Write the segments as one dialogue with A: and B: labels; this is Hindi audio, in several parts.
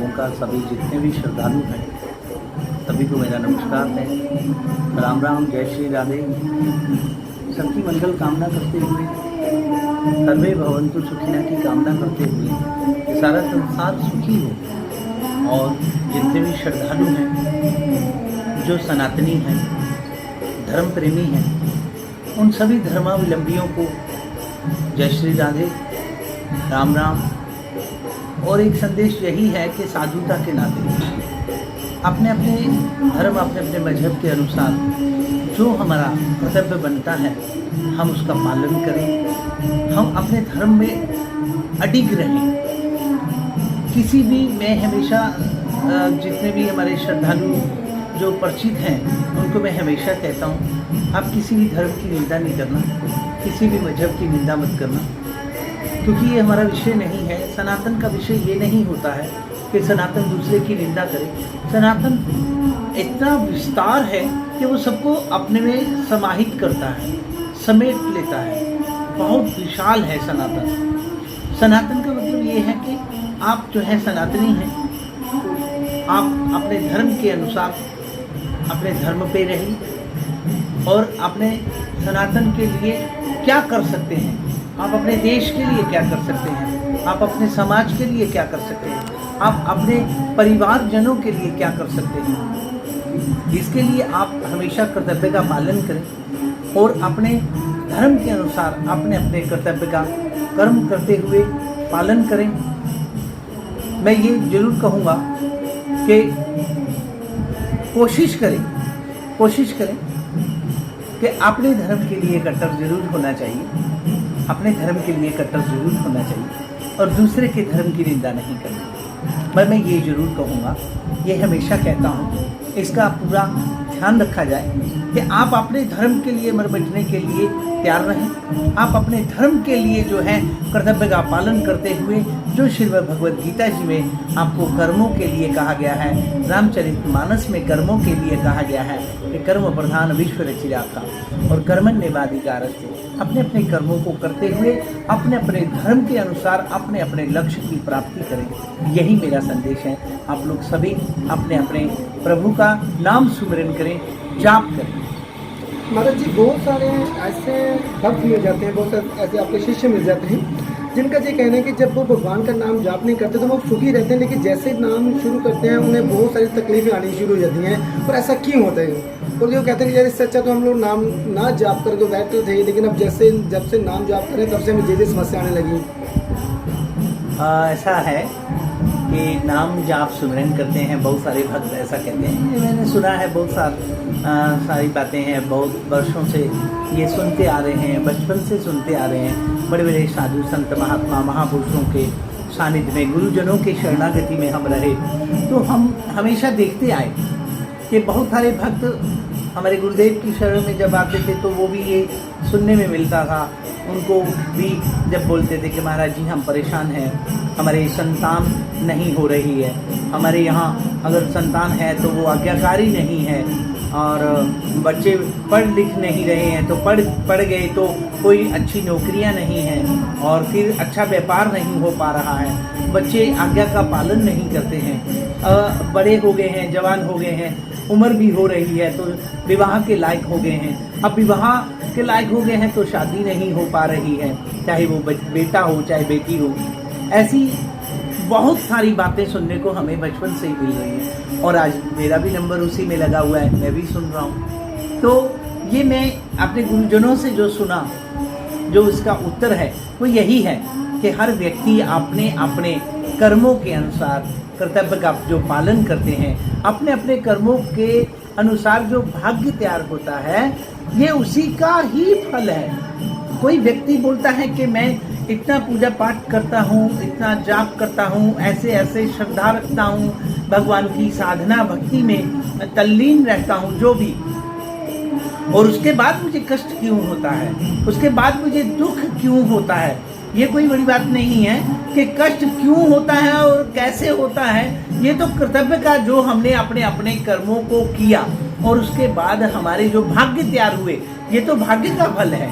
A: लोगों का, सभी जितने भी श्रद्धालु हैं सभी को मेरा नमस्कार है। राम राम, जय श्री राधे। सबकी मंगल कामना करते हुए, सर्वे भवन्तु सुखिनः की कामना करते हुए कि सारा संसार सुखी हो और जितने भी श्रद्धालु हैं, जो सनातनी हैं, धर्म प्रेमी हैं, उन सभी धर्मावलंबियों को जय श्री राधे, राम राम। और एक संदेश यही है कि साधुता के नाते अपने अपने धर्म, अपने अपने मजहब के अनुसार जो हमारा कर्तव्य बनता है हम उसका पालन करें, हम अपने धर्म में अडिग रहें। किसी भी, मैं हमेशा जितने भी हमारे श्रद्धालु जो परिचित हैं उनको मैं हमेशा कहता हूँ, आप किसी भी धर्म की निंदा नहीं करना, किसी भी मजहब की निंदा मत करना, क्योंकि ये हमारा विषय नहीं है। सनातन का विषय ये नहीं होता है कि सनातन दूसरे की निंदा करे। सनातन इतना विस्तार है कि वो सबको अपने में समाहित करता है, समेट लेता है, बहुत विशाल है सनातन। सनातन का मतलब ये है कि आप जो है सनातनी हैं, आप अपने धर्म के अनुसार अपने धर्म पे रहिए और अपने सनातन के लिए क्या कर सकते हैं, आप अपने देश के लिए क्या कर सकते हैं, आप अपने समाज के लिए क्या कर सकते हैं, आप अपने परिवारजनों के लिए क्या कर सकते हैं। इसके लिए आप हमेशा कर्तव्य का पालन करें और अपने धर्म के अनुसार अपने अपने कर्तव्य का कर्म करते हुए पालन करें। मैं ये जरूर कहूँगा कि कोशिश करें कि अपने धर्म के लिए कट्टर जरूर होना चाहिए, अपने धर्म के लिए कट्टर जरूर होना चाहिए और दूसरे के धर्म की निंदा नहीं करनी। मैं ये जरूर कहूँगा, ये हमेशा कहता हूँ, इसका पूरा ध्यान रखा जाए कि आप अपने धर्म के लिए मर मिटने के लिए तैयार रहें। आप अपने धर्म के लिए जो है कर्तव्य का पालन करते हुए, जो श्रीमद् भगवद गीता जी में आपको कर्मों के लिए कहा गया है, रामचरितमानस में कर्मों के लिए कहा गया है कि कर्म प्रधान विश्व रचिराका और कर्मण्येवाधिकारस्ते। अपने अपने कर्मों को करते हुए अपने अपने धर्म के अनुसार अपने अपने लक्ष्य की प्राप्ति करें। यही मेरा संदेश है। आप लोग सभी अपने अपने प्रभु का नाम सुमिरन करें, जाप करें।
B: महाराज जी, बहुत सारे ऐसे भक्त मिल जाते हैं, बहुत सारे ऐसे आपके शिष्य मिल जाते हैं जिनका ये कहना है कि जब वो भगवान का नाम जाप नहीं करते तो वो सुखी रहते हैं, लेकिन जैसे नाम शुरू करते हैं उन्हें बहुत सारी तकलीफें आनी शुरू हो जाती हैं। और ऐसा क्यों होता है? और जो कहते हैं कि यार इससे अच्छा तो हम लोग नाम ना जाप करें तो बेटर थे, लेकिन अब जब से नाम जाप करें तब से हमें जैसे समस्या आने लगी।
A: ऐसा है कि नाम जाप सुमिरन करते हैं, बहुत सारे भक्त ऐसा कहते हैं। मैंने सुना है, बहुत सारी बातें हैं, बहुत वर्षों से ये सुनते आ रहे हैं, बचपन से सुनते आ रहे हैं। बड़े बड़े साधु संत महात्मा महापुरुषों के सानिध्य में, गुरुजनों के शरणागति में हम रहे तो हम हमेशा देखते आए कि बहुत सारे भक्त हमारे गुरुदेव की शरण में जब आते थे तो वो भी ये सुनने में मिलता था। उनको भी जब बोलते थे कि महाराज जी हम परेशान हैं, हमारे संतान नहीं हो रही है, हमारे यहाँ अगर संतान है तो वो आज्ञाकारी नहीं है और बच्चे पढ़ लिख नहीं रहे हैं, तो पढ़ गए तो कोई अच्छी नौकरियां नहीं हैं और फिर अच्छा व्यापार नहीं हो पा रहा है, बच्चे आज्ञा का पालन नहीं करते हैं, बड़े हो गए हैं, जवान हो गए हैं, उम्र भी हो रही है तो विवाह के लायक हो गए हैं, अब विवाह के लायक हो गए हैं तो शादी नहीं हो पा रही है, चाहे वो बेटा हो चाहे बेटी हो। ऐसी बहुत सारी बातें सुनने को हमें बचपन से ही मिल रही है और आज मेरा भी नंबर उसी में लगा हुआ है, मैं भी सुन रहा हूँ। तो ये मैं अपने गुरुजनों से जो सुना, जो इसका उत्तर है वो यही है कि हर व्यक्ति अपने अपने कर्मों के अनुसार कर्तव्य का जो पालन करते हैं, अपने अपने कर्मों के अनुसार जो भाग्य तैयार होता है ये उसी का ही फल है। कोई व्यक्ति बोलता है कि मैं इतना पूजा पाठ करता हूँ, इतना जाप करता हूँ, ऐसे ऐसे श्रद्धा रखता हूँ, भगवान की साधना भक्ति में तल्लीन रहता हूँ, जो भी, और उसके बाद मुझे कष्ट क्यों होता है, उसके बाद मुझे दुख क्यों होता है। ये कोई बड़ी बात नहीं है कि कष्ट क्यों होता है और कैसे होता है। ये तो कर्तव्य का जो हमने अपने अपने कर्मों को किया और उसके बाद हमारे जो भाग्य तैयार हुए, ये तो भाग्य का फल है।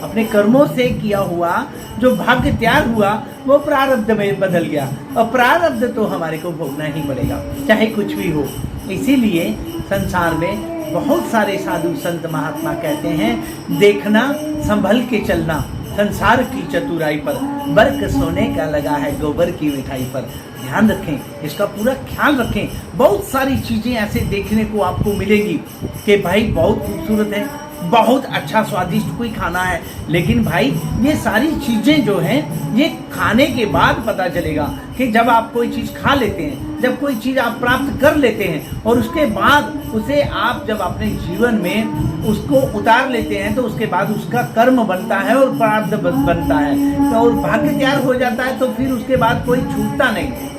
A: अपने कर्मों से किया हुआ जो भाग्य त्याग हुआ वो प्रारब्ध में बदल गया, और प्रारब्ध तो हमारे को भोगना ही पड़ेगा चाहे कुछ भी हो। इसीलिए संसार में बहुत सारे साधु संत महात्मा कहते हैं, देखना संभल के चलना संसार की चतुराई पर, बर्क सोने का लगा है गोबर की मिठाई पर। ध्यान रखें, इसका पूरा ख्याल रखें। बहुत सारी चीज़ें ऐसे देखने को आपको मिलेगी कि भाई बहुत खूबसूरत है, बहुत अच्छा स्वादिष्ट कोई खाना है, लेकिन भाई ये सारी चीज़ें जो हैं ये खाने के बाद पता चलेगा कि जब आप कोई चीज़ खा लेते हैं, जब कोई चीज़ आप प्राप्त कर लेते हैं और उसके बाद उसे आप जब अपने जीवन में उसको उतार लेते हैं तो उसके बाद उसका कर्म बनता है और प्रारब्ध बनता है, तो और भाग्य तैयार हो जाता है, तो फिर उसके बाद कोई छूटता नहीं।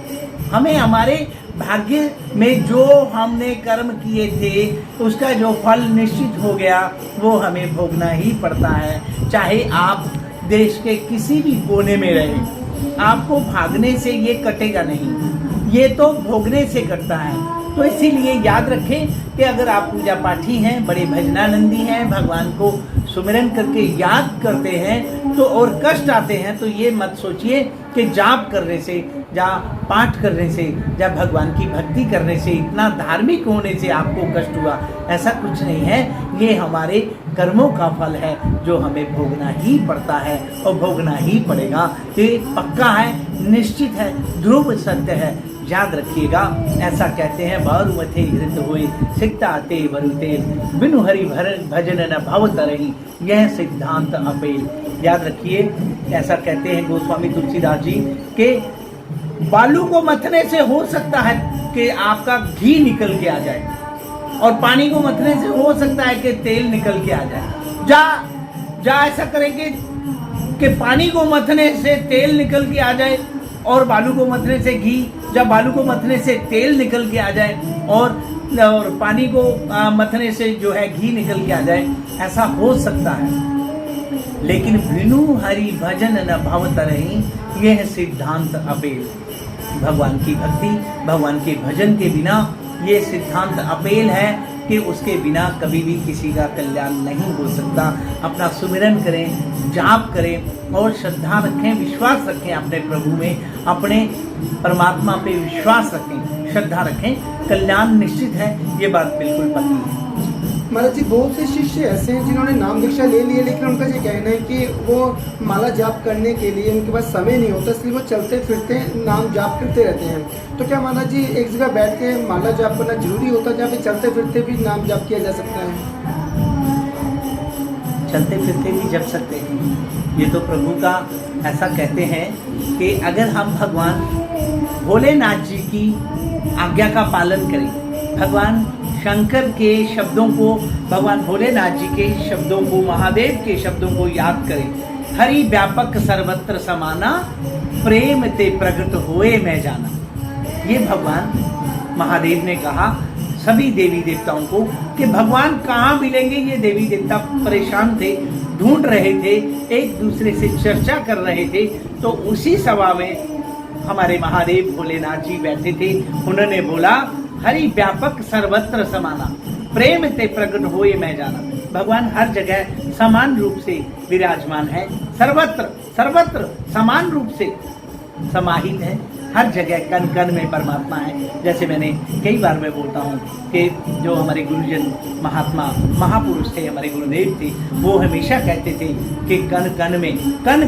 A: हमें हमारे भाग्य में जो हमने कर्म किए थे उसका जो फल निश्चित हो गया वो हमें भोगना ही पड़ता है। चाहे आप देश के किसी भी कोने में रहें, आपको भागने से ये कटेगा नहीं, ये तो भोगने से कटता है। तो इसीलिए याद रखें कि अगर आप पूजा पाठी हैं, बड़े भजनानंदी हैं, भगवान को सुमिरन करके याद करते हैं तो और कष्ट आते हैं, तो ये मत सोचिए कि जाप करने से या पाठ करने से या भगवान की भक्ति करने से, इतना धार्मिक होने से आपको कष्ट हुआ। ऐसा कुछ नहीं है, ये हमारे कर्मों का फल है जो हमें भोगना ही पड़ता है और भोगना ही पड़ेगा। ये पक्का है, निश्चित है, ध्रुव सत्य है। याद रखिएगा, ऐसा कहते हैं, बारु मथे घृत हुए सिकता ते बरुते, बिनु हरि भजन न भव तरही, यह सिद्धांत अपेल। याद रखिए, ऐसा कहते हैं गोस्वामी तुलसीदास जी के बालू को मथने से हो सकता है कि आपका घी निकल के आ जाए, और पानी को मथने से हो सकता है कि तेल निकल के आ जाए। जा ऐसा करेंगे कि पानी को मथने से तेल निकल के आ जाए और बालू को मथने से घी, जब बालू को मथने से तेल निकल के आ जाए और पानी को मथने से जो है घी निकल के आ जाए, ऐसा हो सकता है। लेकिन बिनु हरि भजन न भव तरही, यह सिद्धांत अपेल। भगवान की भक्ति, भगवान के भजन के बिना ये सिद्धांत अपेल है कि उसके बिना कभी भी किसी का कल्याण नहीं हो सकता। अपना सुमिरन करें, जाप करें और श्रद्धा रखें, विश्वास रखें अपने प्रभु में, अपने परमात्मा पे विश्वास रखें, श्रद्धा रखें, कल्याण निश्चित है, ये बात बिल्कुल पक्की है।
B: महाराज जी, बहुत से शिष्य ऐसे हैं जिन्होंने नाम दीक्षा ले ली है, लेकिन उनका ये कहना है कि वो माला जाप करने के लिए उनके पास समय नहीं होता, इसलिए वो चलते फिरते नाम जाप करते रहते हैं। तो क्या महाराज जी एक जगह बैठ के माला जाप करना जरूरी होता है, या फिर चलते फिरते भी नाम जाप किया जा सकता है?
A: चलते फिरते भी जप सकते हैं। ये तो प्रभु का ऐसा कहते हैं कि अगर हम भगवान भोलेनाथ जी की आज्ञा का पालन करें, भगवान शंकर के शब्दों को, भगवान भोलेनाथ जी के शब्दों को, महादेव के शब्दों को याद करें, हरि व्यापक सर्वत्र समाना, प्रेम ते प्रगट होए मैं जाना। ये भगवान महादेव ने कहा सभी देवी देवताओं को कि भगवान कहाँ मिलेंगे। ये देवी देवता परेशान थे, ढूंढ रहे थे, एक दूसरे से चर्चा कर रहे थे। तो उसी सभा में हमारे महादेव भोलेनाथ जी बैठे थे। उन्होंने बोला, हरि व्यापक सर्वत्र समाना, प्रेम ते प्रगट होए मैं जाना। भगवान हर जगह समान रूप से विराजमान है, सर्वत्र सर्वत्र समान रूप से समाहित है, हर जगह कण कण में परमात्मा है। जैसे मैंने कई बार मैं बोलता हूँ कि जो हमारे गुरुजन महात्मा महापुरुष थे, हमारे गुरुदेव थे, वो हमेशा कहते थे कि कण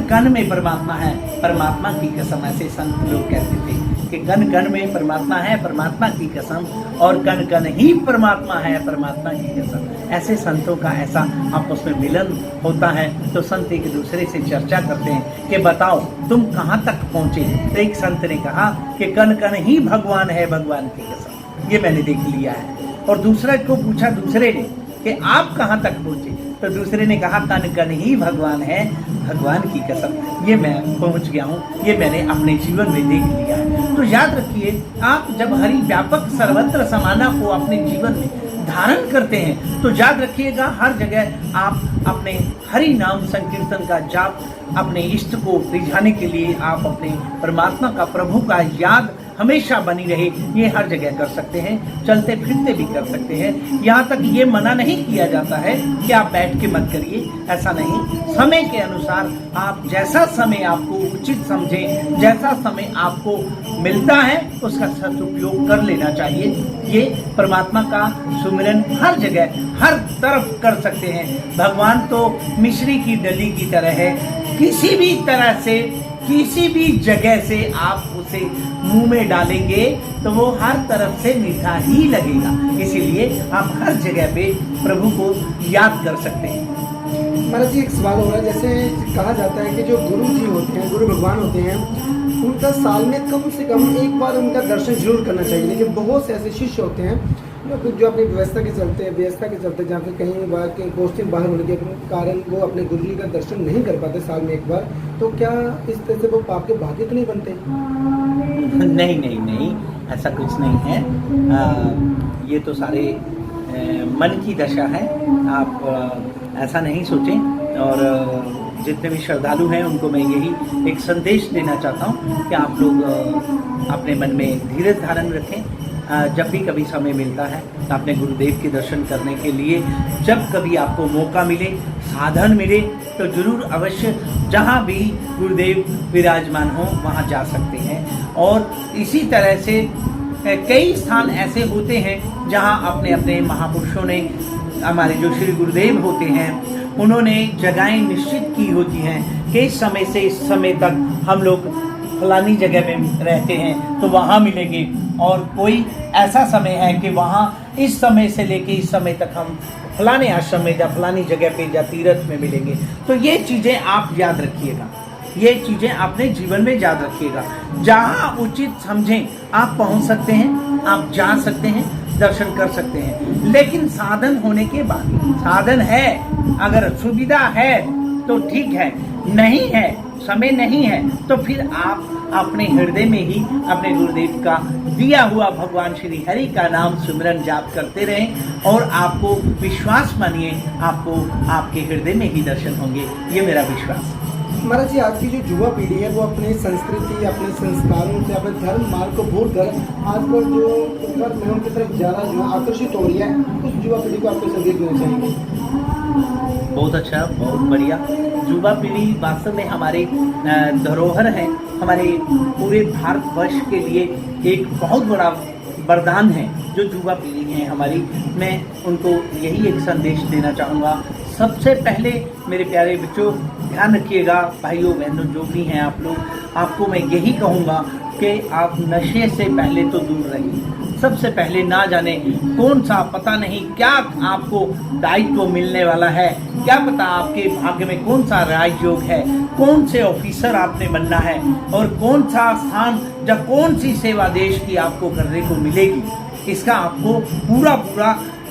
A: कण में परमात्मा है, परमात्मा की कसम। ऐसे संत लोग कहते थे कि कण कण में परमात्मा है, परमात्मा की कसम, और कण कण ही परमात्मा है, परमात्मा की कसम। ऐसे संतों का ऐसा आपस में मिलन होता है, तो संत एक दूसरे से चर्चा करते हैं कि बताओ तुम कहाँ तक पहुँचे। तो एक संत ने कहा कि कण कण ही भगवान है, भगवान की कसम। ये मैंने देख लिया है। और दूसरे को पूछा दूसरे ने कि आप कहाँ तक पहुँचे, तो दूसरे ने कहा कण कण ही भगवान है, भगवान की कसम। ये मैं पहुँच गया हूँ, ये मैंने अपने जीवन में देख लिया है। तो याद रखिए, आप जब हरि व्यापक सर्वत्र समाना को अपने जीवन में धारण करते हैं तो याद रखिएगा, हर जगह आप अपने हरि नाम संकीर्तन का जाप, अपने इष्ट को रिझाने के लिए आप अपने परमात्मा का, प्रभु का याद हमेशा बनी रहे, ये हर जगह कर सकते हैं, चलते फिरते भी कर सकते हैं। यहाँ तक ये मना नहीं किया जाता है कि आप बैठ के मत करिए, ऐसा नहीं। समय के अनुसार आप जैसा समय आपको उचित समझें, जैसा समय आपको मिलता है उसका सदुपयोग कर लेना चाहिए। ये परमात्मा का सुमिरन हर जगह हर तरफ कर सकते हैं। भगवान तो मिश्री की डली की तरह है, किसी भी तरह से किसी भी जगह से आप उसे मुंह में डालेंगे तो वो हर तरफ से मीठा ही लगेगा। इसीलिए आप हर जगह पे प्रभु को याद कर सकते हैं।
B: महाराज जी, एक सवाल हो रहा है, जैसे कहा जाता है कि जो गुरु जी होते हैं, गुरु भगवान होते हैं, उनका साल में कम से कम एक बार उनका दर्शन जरूर करना चाहिए। लेकिन बहुत से ऐसे शिष्य होते हैं जो अपनी व्यवस्था के चलते जहाँ पे कहीं बार के पोस्टिंग बाहर होने के कारण वो अपने गुरु जी का दर्शन नहीं कर पाते साल में एक बार, तो क्या इस तरह से वो पाप के भागी तो नहीं बनते?
A: नहीं, ऐसा कुछ नहीं है। ये तो सारे मन की दशा है। आप ऐसा नहीं सोचें। और जितने भी श्रद्धालु हैं उनको मैं यही एक संदेश देना चाहता हूँ कि आप लोग अपने मन में धीरज धारण रखें। जब भी कभी समय मिलता है अपने गुरुदेव के दर्शन करने के लिए, जब कभी आपको मौका मिले, साधन मिले, तो जरूर अवश्य जहाँ भी गुरुदेव विराजमान हो वहाँ जा सकते हैं। और इसी तरह से कई स्थान ऐसे होते हैं जहाँ अपने अपने महापुरुषों ने, हमारे जो श्री गुरुदेव होते हैं, उन्होंने जगहें निश्चित की होती हैं कि इस समय से इस समय तक हम लोग फलानी जगह में रहते हैं तो वहाँ मिलेंगे, और कोई ऐसा समय है कि वहाँ इस समय से लेके इस समय तक हम फलाने आश्रम में या फलानी जगह पे या तीर्थ में मिलेंगे। तो ये चीज़ें आप याद रखिएगा, ये चीज़ें अपने जीवन में याद रखिएगा। जहाँ उचित समझें आप पहुँच सकते हैं, आप जा सकते हैं, दर्शन कर सकते हैं। लेकिन साधन होने के बाद, साधन है, अगर सुविधा है तो ठीक है, नहीं है, समय नहीं है, तो फिर आप अपने हृदय में ही अपने गुरुदेव का दिया हुआ भगवान श्री हरि का नाम सुमिरन जाप करते रहें, और आपको विश्वास मानिए, आपको आपके हृदय में ही दर्शन होंगे। ये मेरा विश्वास है।
B: महाराज जी, आज की जो युवा पीढ़ी है वो अपनी संस्कृति, अपने संस्कारों से, अपने धर्म मार्ग को भूलकर आजकल जो कर्म है उनकी तरफ ज़्यादा जो आकर्षित हो रही है, उस युवा पीढ़ी को आपको संदेश देना चाहेंगे?
A: बहुत अच्छा, बहुत बढ़िया। युवा पीढ़ी वास्तव में हमारे धरोहर है, हमारे पूरे भारतवर्ष के लिए एक बहुत बड़ा वरदान है जो युवा पीढ़ी है हमारी। मैं उनको यही एक संदेश देना चाहूँगा। सबसे पहले मेरे प्यारे बच्चों, ध्यान रखिएगा, भाइयों बहनों जो भी हैं आप लोग, आपको मैं यही कहूँगा कि आप नशे से पहले तो दूर रहिए। सबसे पहले ना जाने कौन सा, पता नहीं क्या आपको दायित्व मिलने वाला है, क्या पता आपके भाग्य में कौन सा राजयोग है, कौन से ऑफिसर आपने बनना है, और कौन सा स्थान या कौन सी सेवा देश की आपको करने को मिलेगी। इसका आपको पूरा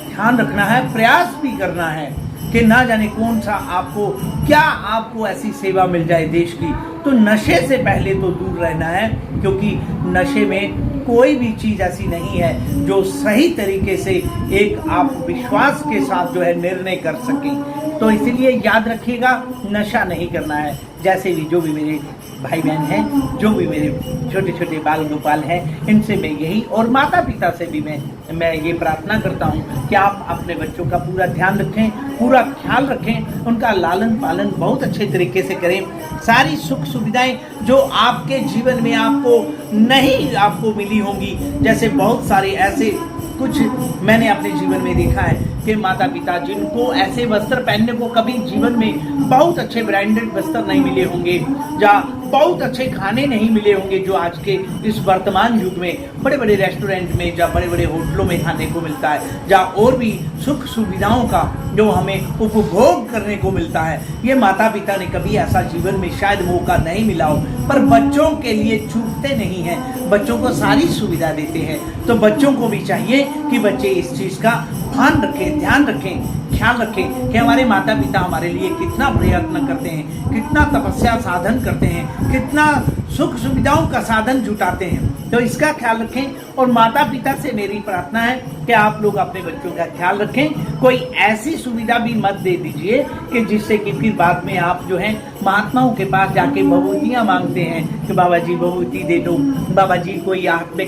A: ध्यान रखना है, प्रयास भी करना है कि ना जाने कौन सा आपको, क्या आपको ऐसी सेवा मिल जाए देश की। तो नशे से पहले तो दूर रहना है, क्योंकि नशे में कोई भी चीज़ ऐसी नहीं है जो सही तरीके से एक आप विश्वास के साथ जो है निर्णय कर सकें। तो इसीलिए याद रखिएगा, नशा नहीं करना है। जैसे भी जो भी मेरे भाई बहन हैं, जो भी मेरे छोटे छोटे बाल गोपाल हैं, इनसे मैं यही, और माता पिता से भी मैं ये प्रार्थना करता हूँ कि आप अपने बच्चों का पूरा ध्यान रखें, पूरा ख्याल रखें, उनका लालन पालन बहुत अच्छे तरीके से करें। सारी सुख सुविधाएं जो आपके जीवन में आपको मिली होंगी, जैसे बहुत सारे ऐसे कुछ मैंने अपने जीवन में देखा है कि माता पिता जिनको ऐसे वस्त्र पहनने को कभी जीवन में बहुत अच्छे ब्रांडेड वस्त्र नहीं मिले होंगे, या बहुत अच्छे खाने नहीं मिले होंगे जो आज के इस वर्तमान युग में बड़े बड़े रेस्टोरेंट में या बड़े बड़े होटलों में खाने को मिलता है, या और भी सुख सुविधाओं का जो हमें उपभोग करने को मिलता है। ये माता पिता ने कभी ऐसा जीवन में शायद मौका नहीं मिला हो, पर बच्चों के लिए चूकते नहीं हैं, बच्चों को सारी सुविधा देते हैं। तो बच्चों को भी चाहिए कि बच्चे इस चीज़ का भान रखें, ध्यान रखें, ख्याल रखें कि हमारे माता पिता हमारे लिए कितना प्रयत्न करते हैं, कितना तपस्या साधन करते हैं, कितना सुख सुविधाओं का साधन जुटाते हैं। तो इसका ख्याल रखें और माता पिता से मेरी प्रार्थना है कि आप लोग अपने बच्चों का ख्याल रखें। कोई ऐसी सुविधा भी मत दे दीजिए कि जिससे कि फिर बाद में आप जो है महात्माओं के पास जाके भभूतियाँ मांगते हैं कि बाबा जी भभूति दे दो, बाबा जी कोई हाथ में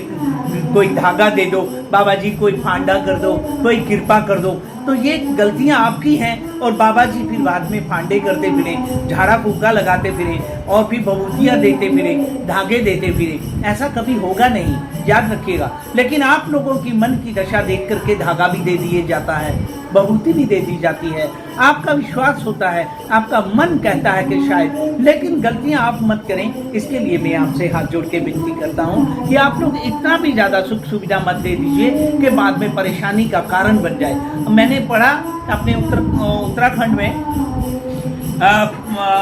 A: कोई धागा दे दो, बाबा जी कोई फांडा कर दो, कोई कृपा कर दो। तो ये गलतियां आपकी हैं और बाबा जी फिर बाद में फांडे करते फिरे, झाड़ा फूका लगाते फिरे और फिर भभूतियाँ देते फिरे, धागे देते फिरे। ऐसा कभी होगा नहीं, याद रखिएगा। लेकिन आप लोगों की मन की दशा देख करके धागा भी दे दिए जाता है, भभूति भी दे दी जाती है, आपका विश्वास होता है, आपका मन कहता है कि शायद, लेकिन गलतियां आप मत करें। इसके लिए मैं आपसे हाथ जोड़ के विनती करता हूं कि आप लोग इतना भी ज्यादा सुख सुविधा मत दे दीजिए कि बाद में परेशानी का कारण बन जाए। मैंने पढ़ा अपने उत्तराखंड में,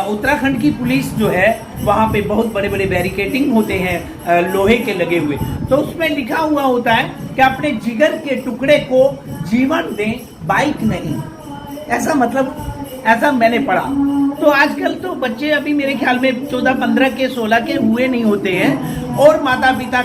A: उत्तराखंड की पुलिस जो है वहाँ पे बहुत बड़े बड़े बैरिकेडिंग होते हैं लोहे के लगे हुए, तो उसमें लिखा हुआ होता है कि अपने जिगर के टुकड़े को जीवन दें, बाइक नहीं। ऐसा मतलब, ऐसा मैंने पढ़ा। तो आजकल तो बच्चे अभी मेरे ख्याल में 14, 15 के 16 के हुए नहीं होते हैं और माता पिता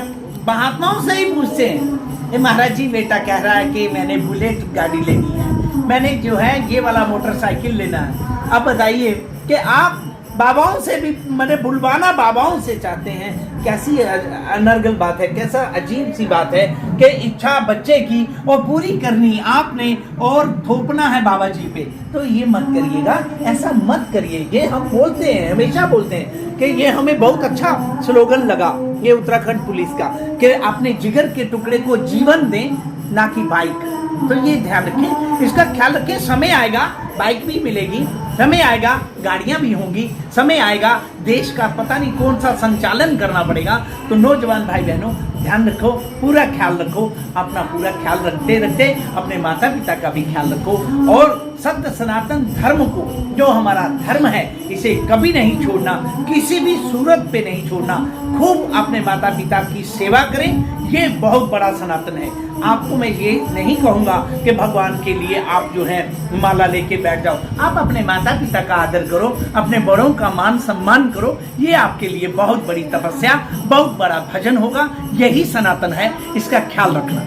A: महात्माओं से ही पूछते हैं, महाराज जी बेटा कह रहा है कि मैंने बुलेट गाड़ी लेनी है, मैंने जो है ये वाला मोटरसाइकिल लेना है। अब बताइए कि आप बाबाओं से भी, मैंने बुलवाना बाबाओं से चाहते हैं। कैसी अनर्गल बात है, कैसा अजीब सी बात है कि इच्छा बच्चे की और पूरी करनी आपने और थोपना है बाबा जी पे। तो ये मत करिएगा, ऐसा मत करिए। ये हम बोलते हैं, हमेशा बोलते हैं कि ये हमें बहुत अच्छा स्लोगन लगा ये उत्तराखंड पुलिस का कि अपने जिगर के टुकड़े को जीवन दें, ना कि बाइक। तो ये ध्यान रखें, इसका ख्याल रखें। समय आएगा बाइक भी मिलेगी, समय आएगा गाड़ियां भी होंगी, समय आएगा देश का पता नहीं कौन सा संचालन करना पड़ेगा। तो नौजवान भाई बहनों ध्यान रखो, पूरा ख्याल रखो, अपना पूरा ख्याल रखते रखते अपने माता पिता का भी ख्याल रखो और सत्य सनातन धर्म को, जो हमारा धर्म है, इसे कभी नहीं छोड़ना, किसी भी सूरत पे नहीं छोड़ना। खूब अपने माता पिता की सेवा करें, ये बहुत बड़ा सनातन है। आपको मैं ये नहीं कहूँगा कि भगवान के लिए आप जो है माला लेके बैठ जाओ। आप अपने माता पिता का आदर करो, अपने बड़ों का मान सम्मान करो। ये आपके लिए बहुत बड़ी तपस्या, बहुत बड़ा भजन होगा। यही सनातन है, इसका ख्याल रखना।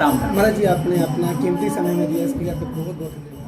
B: महाराज जी आपने अपना कीमती समय में दिया, इसके लिए आपको बहुत बहुत धन्यवाद।